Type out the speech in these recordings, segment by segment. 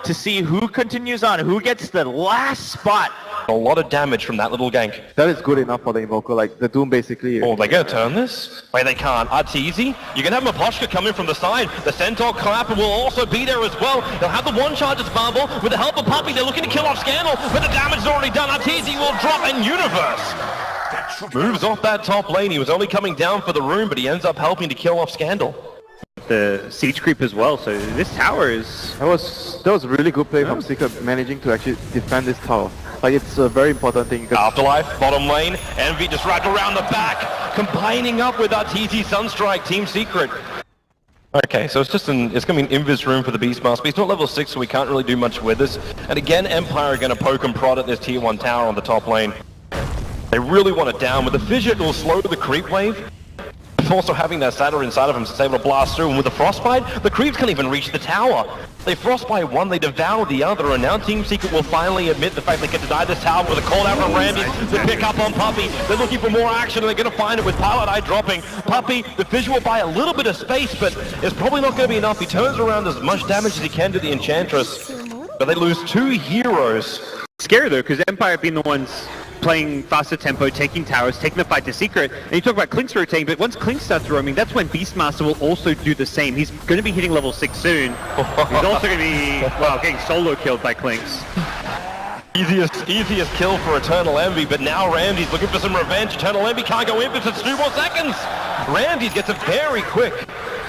to see who continues on, who gets the last spot. A lot of damage from that little gank. That is good enough for the Invoker, like the Doom basically. Oh, they're gonna turn this? Wait, they can't. Arteezy, you're gonna have Maposhka come in from the side. The Centaur Clapper will also be there as well. They'll have the one charges bubble. With the help of Puppey, they're looking to kill off Scandal, but the damage is already done. Arteezy will drop, and Universe moves off that top lane. He was only coming down for the rune, but he ends up helping to kill off Scandal. The siege creep as well, so this tower is... That was a really good play from Secret, managing to actually defend this tower. Like, it's a very important thing. Afterlife, bottom lane, Envy just wrapped around the back, combining up with Arteezy Sunstrike, Team Secret. Okay, so it's going to be an invis room for the Beastmaster. He's not level 6, so we can't really do much with this. And again, Empire are going to poke and prod at this tier 1 tower on the top lane. They really want it down. With the Fissure, it will slow the creep wave. Also having that Satyr inside of him, so it's able to blast through, and with the Frostbite, the creeps can't even reach the tower. They Frostbite one, they devour the other, and now Team Secret will finally admit the fact they get to deny this tower with a call out from Randy to pick up on Puppey. They're looking for more action, and they're going to find it with Pilot Eye dropping. Puppey, the visual by a little bit of space, but it's probably not going to be enough. He turns around as much damage as he can to the Enchantress, but they lose 2 heroes. Scary though, because Empire have been the ones playing faster tempo, taking towers, taking the fight to Secret. And you talk about Klink's rotating, but once Klink starts roaming, that's when Beastmaster will also do the same. He's going to be hitting level 6 soon. He's also going to be, well, getting solo killed by Klinks. Easiest kill for Eternal Envy, but now Ramsey's looking for some revenge. Eternal Envy can't go in because it's 2 more seconds. Ramsey gets a very quick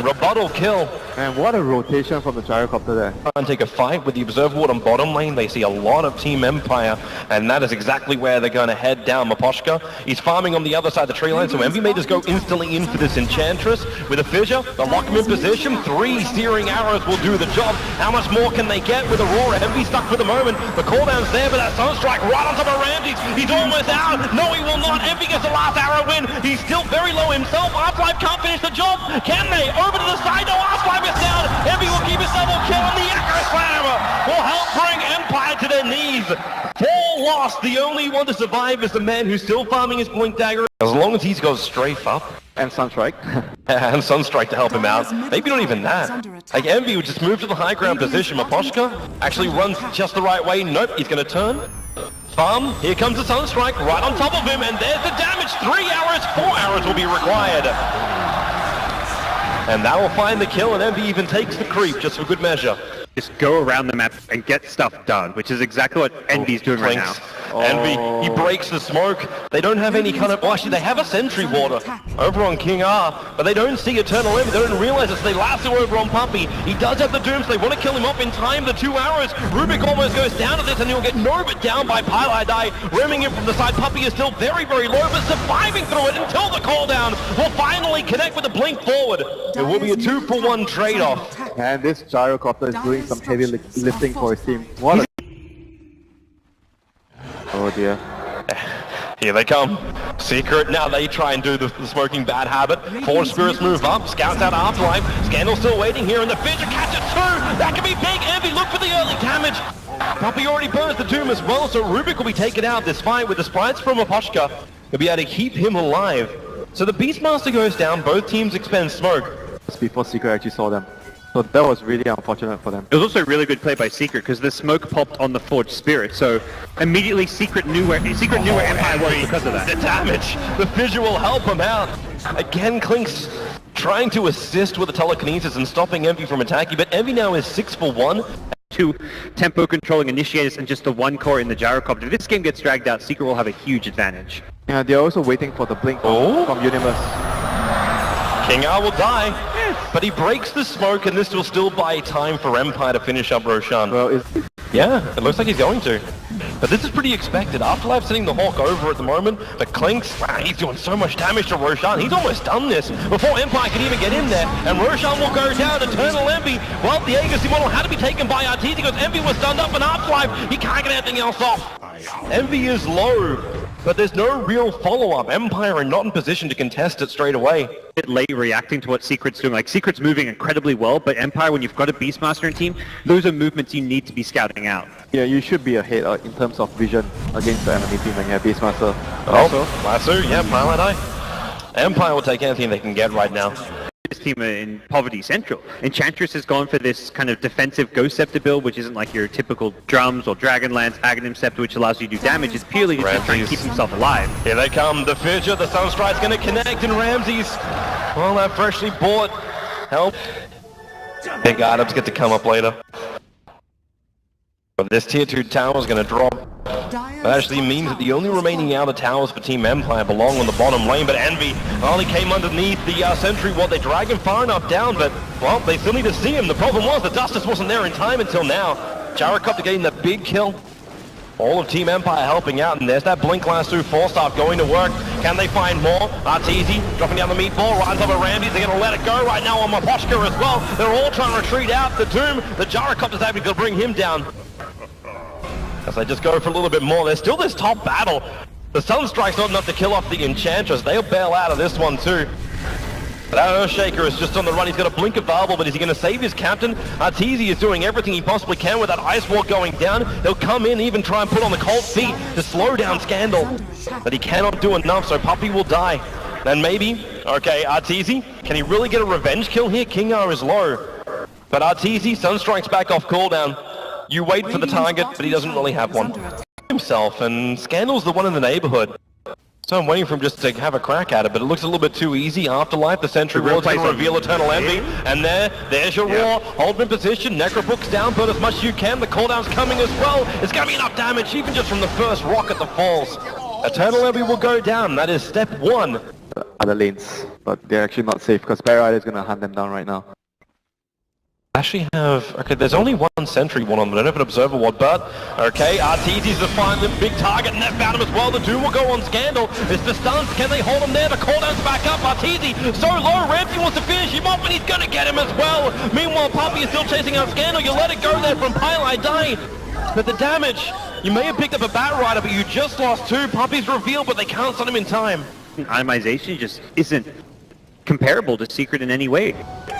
rebuttal kill. Man, what a rotation from the Gyrocopter there. And take a fight with the Observer Ward on bottom lane. They see a lot of Team Empire, and that is exactly where they're going to head down. Maposhka, he's farming on the other side of the tree line, so Envy may just go instantly in for this Enchantress. With a Fissure, they'll lock him in position. 3 searing arrows will do the job. How much more can they get with Aurora? Envy stuck for the moment. The cooldown's there, but that Sunstrike right on top of Ramsey. He's almost out. No, he will not. Envy gets the last arrow in. He's still very low himself. Afterlife can't finish the job. Can they? Over to the side. No, Afterlife is down. Envy will keep his double kill, and the Echo Slam will help bring Empire to their knees. 4 lost. The only one to survive is the man who's still farming his point dagger. As long as he's got strafe up. And Sunstrike. And Sunstrike to help him out. Maybe not even that. Like Envy would just move to the high ground position. Maposhka actually runs just the right way. Nope, he's going to turn. Farm, here comes the Sunstrike right on top of him, and there's the damage. 3 arrows, 4 arrows will be required. And that will find the kill, and Envy even takes the creep just for good measure. Just go around the map and get stuff done, which is exactly what Envy's doing right now. Envy, he breaks the smoke. They don't have any kind of... Well, actually, they have a sentry water over on King R, but they don't see Eternal Envy. They don't realize it, so they lasso over on Puppey. He does have the Doom, so they want to kill him off in time. The 2 arrows. Rubik almost goes down to this, and he'll get Novit down by Pilot Eye, rimming him from the side. Puppey is still very, very low, but surviving through it until the cooldown will finally connect with the blink forward. It will be a 2-for-1 trade-off. And this Gyrocopter is doing some heavy lifting for his team. What a... Oh dear. Here they come. Secret, now they try and do the smoking bad habit. Forge Spirits move up, scouts out Afterlife. Scandal still waiting here, and the Fissure catches 2! That could be big! Envy, look for the early damage! Puppey already burns the Doom as well, so Rubik will be taken out this fight with the sprites from Maposhka. He'll be able to keep him alive. So the Beastmaster goes down, both teams expend smoke. Before Secret actually saw them. So that was really unfortunate for them. It was also a really good play by Secret because the smoke popped on the Forged Spirit, so immediately Secret knew where Empire was because of that. The damage! The Fissure will help him out. Again, Klink's trying to assist with the telekinesis and stopping Envy from attacking, but Envy now is 6-for-1. 2 tempo controlling initiators and just the 1 core in the Gyrocopter. If this game gets dragged out, Secret will have a huge advantage. Yeah, they're also waiting for the blink from Universe. King R will die, but he breaks the smoke, and this will still buy time for Empire to finish up Roshan. Well, yeah, it looks like he's going to. But this is pretty expected. Afterlife sending the Hawk over at the moment, but Klink's, wow, he's doing so much damage to Roshan. He's almost done this before Empire can even get in there, and Roshan will go down. Eternal Envy, well, the Agency model had to be taken by Arteezy because Envy was stunned up, and Afterlife, he can't get anything else off. Envy is low, but there's no real follow-up. Empire are not in position to contest it straight away. A bit late reacting to what Secret's doing. Like, Secret's moving incredibly well, but Empire, when you've got a Beastmaster in team, those are movements you need to be scouting out. Yeah, you should be ahead in terms of vision against the enemy team when you have Beastmaster. Lasso, yeah, Pilot Eye. Empire will take anything they can get right now. this team in Poverty Central. Enchantress has gone for this kind of defensive Ghost Scepter build, which isn't like your typical drums or Dragonlance, Aghanim Scepter, which allows you to do damage. It's purely to just try and keep himself alive. Here they come, the Fissure, the Sunstrike's gonna connect, and Ramses, well, that freshly bought help. Big items get to come up later. But this tier 2 tower is going to drop. That actually means that the only remaining outer towers for Team Empire belong on the bottom lane, but Envy only came underneath the sentry. Well, they drag him far enough down, but, well, they still need to see him. The problem was the dust just wasn't there in time until now. Jaracopter getting the big kill. All of Team Empire helping out, and there's that Blink Lasso 4-star going to work. Can they find more? Arteezy dropping down the meatball, right on top of Ramses. They're going to let it go right now on Maposhka as well. They're all trying to retreat out. The Doom, the Jaracopter's able to bring him down. As they just go for a little bit more, there's still this top battle. The Sunstrike's not enough to kill off the Enchantress. They'll bail out of this one too. But that Earthshaker is just on the run. He's got a blink available, but is he going to save his captain? Arteezy is doing everything he possibly can with that Ice Wall going down. They'll come in, even try and put on the cold feet to slow down Scandal. But he cannot do enough, so Puppey will die. And maybe, okay, Arteezy, can he really get a revenge kill here? King R is low. But Arteezy, Sunstrike's back off cooldown. You wait for the target, but he doesn't really have one himself, and Scandal's the one in the neighborhood. So I'm waiting for him just to have a crack at it, but it looks a little bit too easy. Afterlife, the Sentry Ward's going to reveal Eternal Envy, and there's your Roar. Hold in position, Necrobook's down, burn as much as you can. The cooldown's coming as well. It's going to be enough damage, even just from the first rocket that falls. Eternal Envy will go down. That is step 1. Other lanes, but they're actually not safe because Parrot is going to hunt them down right now. Actually have, okay, there's only one Sentry one on, but I don't have an Observer Ward, but, okay, Arteezy's the final big target, and that found him as well. The Doom will go on Scandal. It's the stuns, can they hold him there? The cooldown's back up, Arteezy so low, Ramsey wants to finish him off, and he's gonna get him as well. Meanwhile, Puppey is still chasing out Scandal. You let it go there from Pylai Die. But the damage, you may have picked up a Bat Rider, but you just lost 2. Puppey's revealed, but they can't stun him in time. Itemization just isn't comparable to Secret in any way.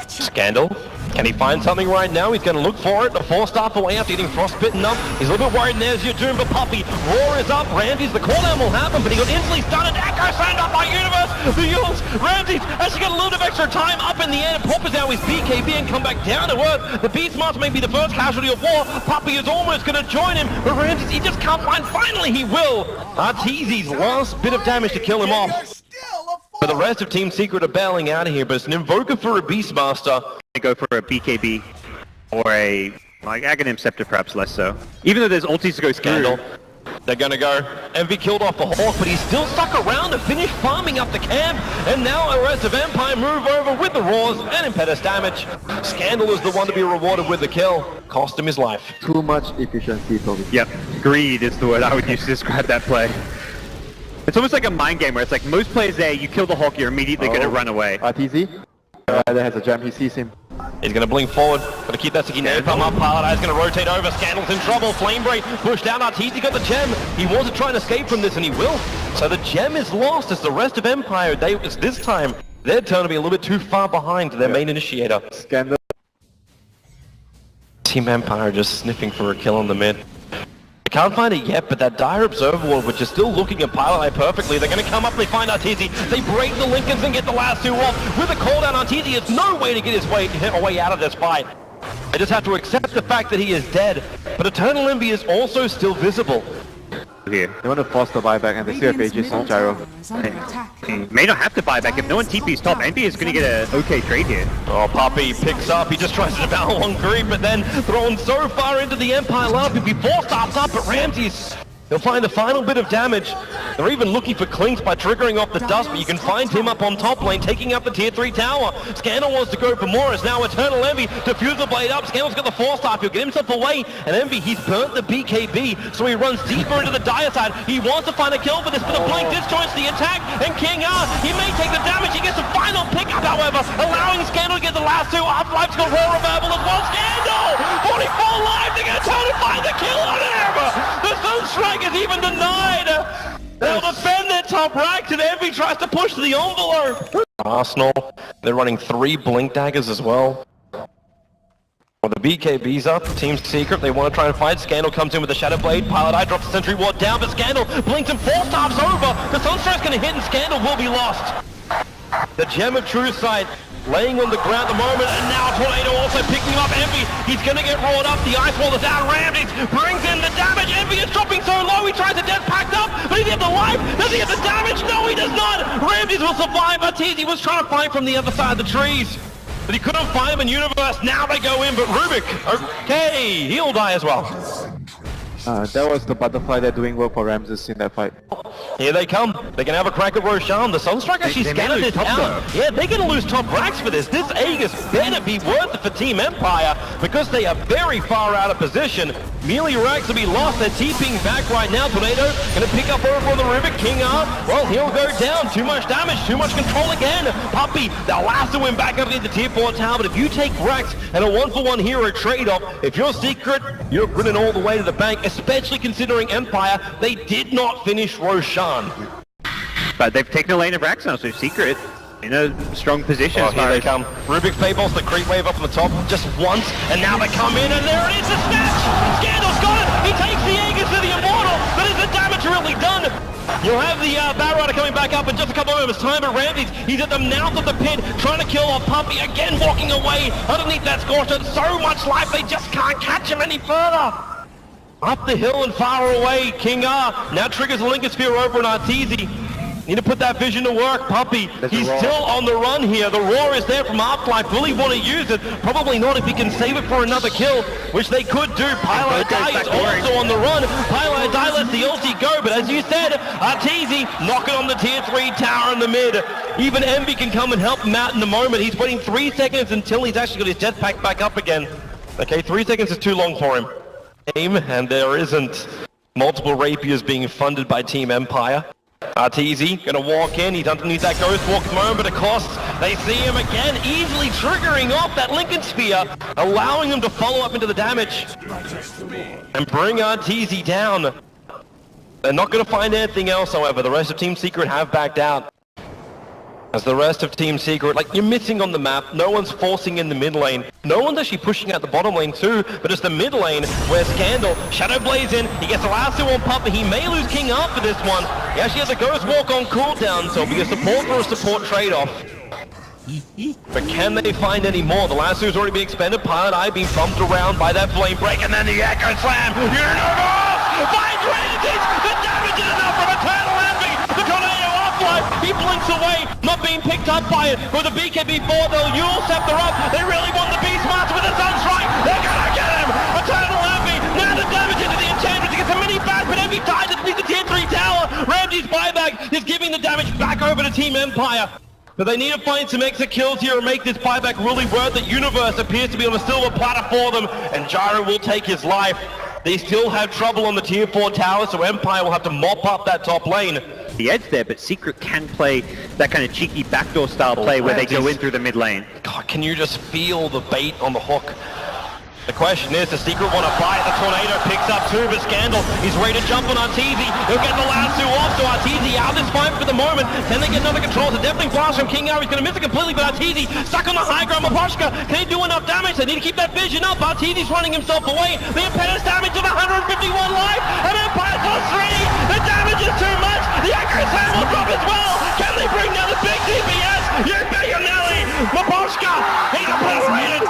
Scandal, can he find something right now? He's going to look for it. A 4-star away after getting frostbitten up. He's a little bit worried, and there's your Doom, but Puppey. Roar is up. Ramses, the cooldown will happen, but he got instantly stunned. Echo slammed up by Universe. The Yules, Ramses actually got a little bit of extra time up in the air. Poppers out his BKB and come back down to earth. The Beastmaster may be the first casualty of war. Puppey is almost going to join him, but Ramses, he just can't find. Finally, he will. Arteezy's last bit of damage to kill him off. But the rest of Team Secret are bailing out of here, but it's an Invoker for a Beastmaster. They go for a BKB or a like Aghanim Scepter, perhaps less so. Even though there's ultis to go Scandal. through. They're gonna go. Envy killed off the Hawk, but he's still stuck around to finish farming up the camp. And now the rest of Empire move over with the Roars and Impetus damage. Scandal is the one to be rewarded with the kill. Cost him his life. Too much efficiency, Toby. Yep, greed is the word I would use to describe that play. It's almost like a mind game where it's like most players there, you kill the Hawk, you're immediately going to run away. Arteezy? There has a gem, he sees him. He's going to blink forward. Got to keep that sticky napalm up. Paladin's going to rotate over. Scandal's in trouble. Flamebreak pushed down. Arteezy got the gem. He wants to try and escape from this, and he will. So the gem is lost as the rest of Empire, it's this time, their turn to be a little bit too far behind their main initiator. Scandal. Team Empire just sniffing for a kill on the mid. Can't find it yet, but that dire Observer Ward, which is still looking at Pylai perfectly. They're going to come up, they find Arteezy. They break the Lincolns and get the last 2 off. With a cooldown, Arteezy has no way to get his way out of this fight. They just have to accept the fact that he is dead. But Eternal Envy is also still visible. Here. They want to force the buyback, and they still have Aegis on Gyro. May not have to buy back. If no one TP's top, Envy is going to get an okay trade here. Oh, Puppey picks up. He just tries to battle one creep, but then thrown so far into the Empire lineup, he'll be 4 stops up, but Ramses, he'll find the final bit of damage. They're even looking for Clinks by triggering off the dust, but you can find him up on top lane, taking up the tier 3 tower. Scandal wants to go for more. It's now Eternal Envy. Diffuser blade up. Scandal's got the 4-star. He'll get himself away. And Envy, he's burnt the BKB, so he runs deeper into the dire side. He wants to find a kill for this, but the blink disjoints the attack. And King R, he may take the damage. He gets a final pickup, however, allowing Scandal to get the last 2. Afterlife's got Roar available as well. Scandal! 44 life. They're going to try to find the kill on him. The Sunstrike is even denied. They'll defend their top ranks, and Envy tries to push the envelope. Arsenal, they're running 3 Blink Daggers as well. Well, the BKB's up, Team Secret, they want to try and fight. Scandal comes in with the Shadow Blade. Pilot Eye drops the Sentry Ward down, but Scandal blinks and 4-stars over. The Sunstrike's going to hit, and Scandal will be lost. The Gem of True Sight laying on the ground at the moment, and now Tornado also picking up Envy. He's going to get roared up. The Ice Wall is out. Ramses brings in the damage. Envy is dropping so low. He tries to death packed up, but does he have the life? Does he have the damage? No, he does not. Ramses will survive. Arteezy was trying to fight from the other side of the trees, but he couldn't find him in Universe. Now they go in, but Rubik, okay, he'll die as well. That was the butterfly that doing work for Ramses in that fight. Here they come. They can have a crack at Roshan. The Sunstrike actually scattered this out. Yeah, they're going to lose top racks for this. This Aegis better be worth it for Team Empire because they are very far out of position. Melee racks will be lost. They're TPing back right now. Tornado going to pick up over on the Rubik. King up. Well, he'll go down. Too much damage. Too much control again. Puppey, they'll lasso him back up into the tier 4 tower. But if you take racks and a 1-for-1 hero trade-off, if you're Secret, you're running all the way to the bank, especially considering Empire, they did not finish Roshan. But they've taken a lane of racks now, so Secret in a strong position. Oh, here they come. Rubik's Fables, the creep wave up on the top just once, and now they come in, and there it is, the snatch! Scandal's got it! He takes the Aegis to the Immortal, but is the damage really done? You'll have the Barrider coming back up in just a couple of moments time, but Ramses, he's at the mouth of the pit, trying to kill a Puppey, again walking away underneath that Scorcher. So much life, they just can't catch him any further. Up the hill and far away, King R now triggers a Lincoln Sphere over an Arteezy. Need to put that vision to work. Puppey, he's still on the run here. The roar is there from Half-Life. Will he want to use it? Probably not if he can save it for another kill, which they could do. Pylo Die is also on the run. Pylo Die lets the ulti go, but as you said, Arteezy knocking on the tier 3 tower in the mid. Even Envy can come and help him out in a moment. He's waiting 3 seconds until he's actually got his jetpack back up again. Okay, 3 seconds is too long for him. And there isn't multiple rapiers being funded by Team Empire. Arteezy gonna walk in, he's underneath that Ghost Walk moment, but it costs. They see him again, easily triggering off that Lincoln Sphere, allowing him to follow up into the damage and bring Arteezy down. They're not gonna find anything else, however. The rest of Team Secret have backed out. As the rest of Team Secret, like, you're missing on the map. No one's forcing in the mid lane. No one's actually pushing out the bottom lane too, but it's the mid lane where Scandal, Shadow Blaze in, he gets a lasso on Puppey. He may lose King up for this one. He actually has a Ghost Walk on cooldown, so it'll be a support for a support trade-off. But can they find any more? The lasso's already been expended. Pilot Eye being bumped around by that flame break, and then the Echo Slam. Universe! Finds Ramses! The damage is enough from Eternal Envy! The Tornado Half-Life! He blinks away, not being picked up by it. With the BKB4, they'll Yule Scepter up. They really want the Beastmaster with the Sunstrike. They're gonna get him! Eternal Envy! Now the damage into the enchantment to get some mini fast, but Envy dies underneath the tier 3 tower. Ramses' buyback is giving the damage back over to Team Empire. But they need to find some extra kills here and make this buyback really worth it. Universe appears to be on a silver platter for them, and Gyro will take his life. They still have trouble on the tier 4 tower, so Empire will have to mop up that top lane. The edge there, but Secret can play that kind of cheeky backdoor style play where they go in through the mid lane. God, can you just feel the bait on the hook? The question is, does Secret want to fight? The Tornado picks up too, but Scandal, he's ready to jump on Arteezy. He'll get the lasso off, so Arteezy out of this fight for the moment. Can they get another control? It's a deafening blast from King R. He's going to miss it completely, but Arteezy stuck on the high ground. Maposhka, can he do enough damage? They need to keep that vision up. Arteezy's running himself away. The impedance damage of 151 life, and Empire plus 3. The damage is too much. The accuracy will drop as well. Can they bring down the big DPS? You bet your Nelly. Maposhka, he's obliterated.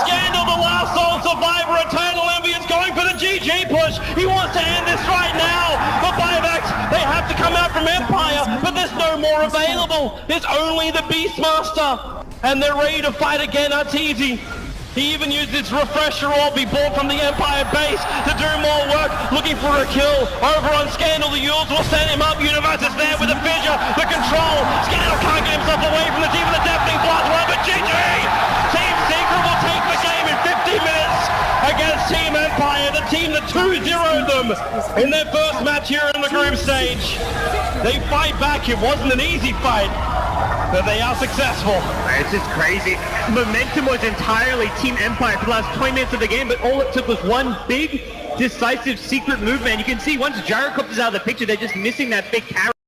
Scandal, the last sole survivor. Eternal Envy is going for the GG push. He wants to end this right now. The buybacks, they have to come out from Empire, but there's no more available. There's only the Beastmaster, and they're ready to fight again. Arteezy, he even used his refresher orb he bought from the Empire base to do more work, looking for a kill. Over on Scandal, the Yules will send him up. Universe is there with the fissure, the control. Scandal can't get himself away from the team of the deafening blast. But GG! Team Secret will take the game in 50 minutes against Team Empire, the team that 2-0'd them in their first match here in the group stage. They fight back. It wasn't an easy fight, but they are successful. It's just crazy. Momentum was entirely Team Empire for the last 20 minutes of the game, but all it took was one big, decisive Secret movement. You can see once Gyrocopter's out of the picture, they're just missing that big carry.